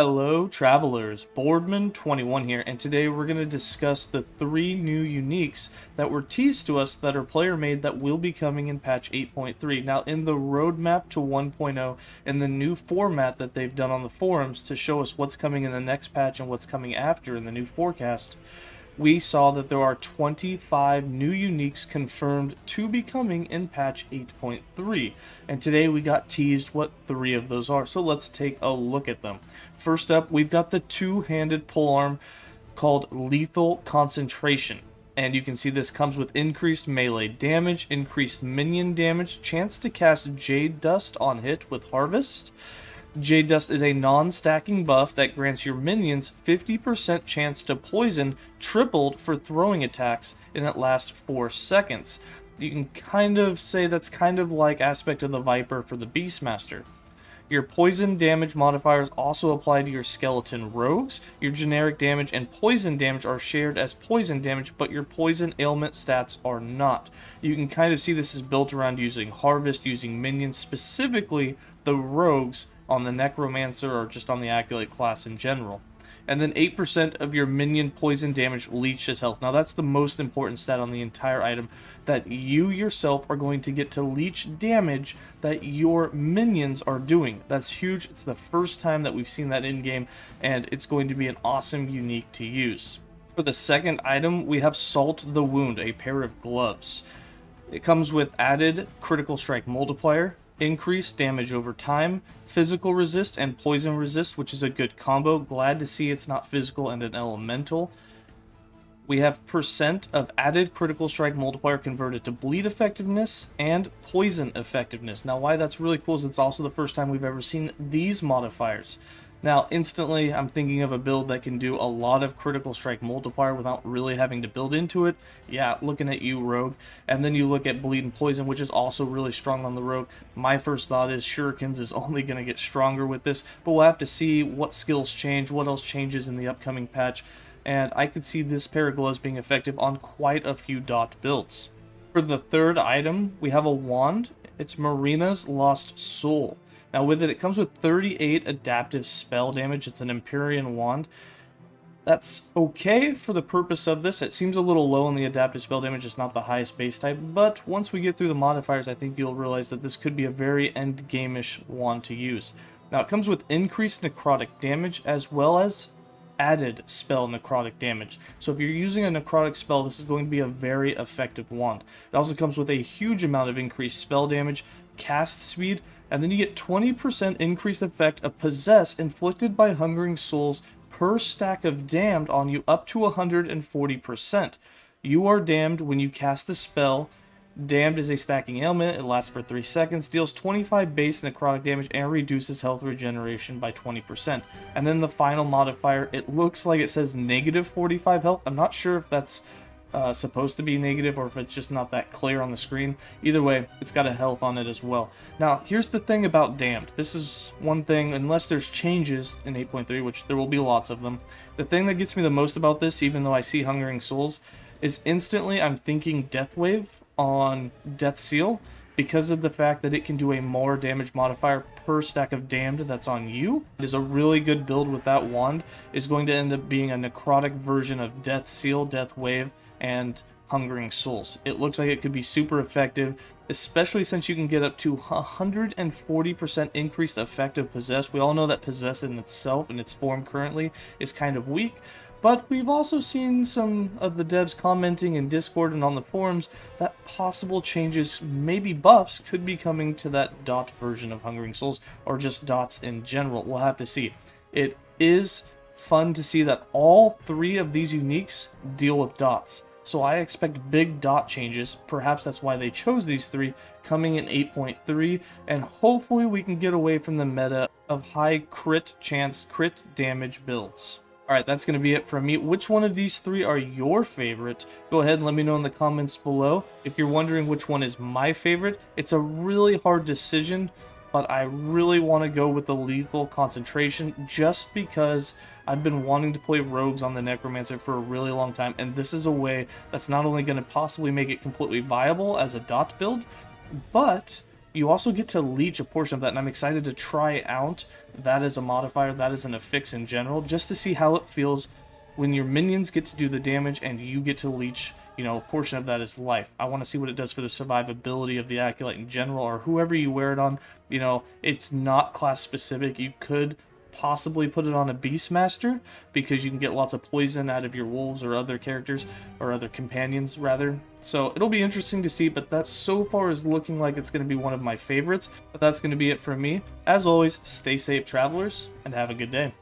Hello travelers, Boardman21 here, and today we're going to discuss the 3 new uniques that were teased to us that are player made that will be coming in patch 8.3. Now in the roadmap to 1.0 and the new format that they've done on the forums to show us what's coming in the next patch and what's coming after in the new forecast, we saw that there are 25 new uniques confirmed to be coming in patch 8.3. And today we got teased what 3 of those are, so let's take a look at them. First up, we've got the two-handed polearm called Lethal Concentration. And you can see this comes with increased melee damage, increased minion damage, chance to cast Jade Dust on hit with Harvest. Jade Dust is a non-stacking buff that grants your minions 50% chance to poison, tripled for throwing attacks, and it lasts 4 seconds. You can kind of say that's kind of like Aspect of the Viper for the Beastmaster. Your poison damage modifiers also apply to your skeleton rogues. Your generic damage and poison damage are shared as poison damage, but your poison ailment stats are not. You can kind of see this is built around using Harvest, using minions, specifically the rogues on the Necromancer or just on the Acolyte class in general. And then 8% of your minion poison damage leeches health. Now that's the most important stat on the entire item, that you yourself are going to get to leech damage that your minions are doing. That's huge. It's the first time that we've seen that in game, and it's going to be an awesome unique to use. For the second item, we have Salt the Wound, a pair of gloves. It comes with added critical strike multiplier, increased damage over time, physical resist, and poison resist, which is a good combo. Glad to see it's not physical and an elemental. We have percent of added critical strike multiplier converted to bleed effectiveness and poison effectiveness. Now why that's really cool is it's also the first time we've ever seen these modifiers. Now instantly I'm thinking of a build that can do a lot of critical strike multiplier without really having to build into it. Yeah, looking at you, rogue. And then you look at bleed and poison, which is also really strong on the rogue. My first thought is shurikens is only going to get stronger with this, but we'll have to see what skills change, what else changes in the upcoming patch, and I could see this pair of gloves being effective on quite a few dot builds. For the third item, we have a wand. It's Marina's Lost Soul. Now with it, it comes with 38 adaptive spell damage. It's an Empyrean wand. That's okay for the purpose of this. It seems a little low on the adaptive spell damage. It's not the highest base type, but once we get through the modifiers, I think you'll realize that this could be a very end-game-ish wand to use. Now it comes with increased necrotic damage as well as added spell necrotic damage. So if you're using a necrotic spell, this is going to be a very effective wand. It also comes with a huge amount of increased spell damage, cast speed, and then you get 20% increased effect of Possess inflicted by Hungering Souls per stack of Damned on you up to 140%. You are damned when you cast the spell. Damned is a stacking ailment. It lasts for 3 seconds, deals 25 base necrotic damage, and reduces health regeneration by 20%. And then the final modifier, it looks like it says negative 45 health. I'm not sure if that's supposed to be negative or if it's just not that clear on the screen. Either way, it's got a health on it as well. Now here's the thing about Damned. This is one thing, unless there's changes in 8.3, which there will be lots of them, the thing that gets me the most about this, even though I see Hungering Souls, is instantly I'm thinking Death Wave on Death Seal, because of the fact that it can do a more damage modifier per stack of Damned that's on you. It is a really good build with that wand. It's going to end up being a necrotic version of Death Seal, Death Wave, and Hungering Souls. It looks like it could be super effective, especially since you can get up to 140% increased effective Possess. We all know that Possess in itself, in its form currently, is kind of weak, but we've also seen some of the devs commenting in Discord and on the forums that possible changes, maybe buffs, could be coming to that dot version of Hungering Souls, or just dots in general. We'll have to see. It is fun to see that all 3 of these uniques deal with dots. So I expect big dot changes. Perhaps that's why they chose these 3 coming in 8.3, and hopefully we can get away from the meta of high crit chance, crit damage builds. Alright, that's going to be it from me. Which one of these 3 are your favorite? Go ahead and let me know in the comments below. If you're wondering which one is my favorite, it's a really hard decision, but I really want to go with the Lethal Concentration just because I've been wanting to play rogues on the Necromancer for a really long time, and this is a way that's not only going to possibly make it completely viable as a dot build, but you also get to leech a portion of that, and I'm excited to try out that as a modifier, that as an affix in general, just to see how it feels when your minions get to do the damage and you get to leech, you know, a portion of that is life. I want to see what it does for the survivability of the Acolyte in general, or whoever you wear it on. You know, it's not class specific. You could possibly put it on a Beastmaster because you can get lots of poison out of your wolves or other characters, or other companions rather. So it'll be interesting to see, but that so far is looking like it's going to be one of my favorites. But that's going to be it from me. As always, stay safe, travelers, and have a good day.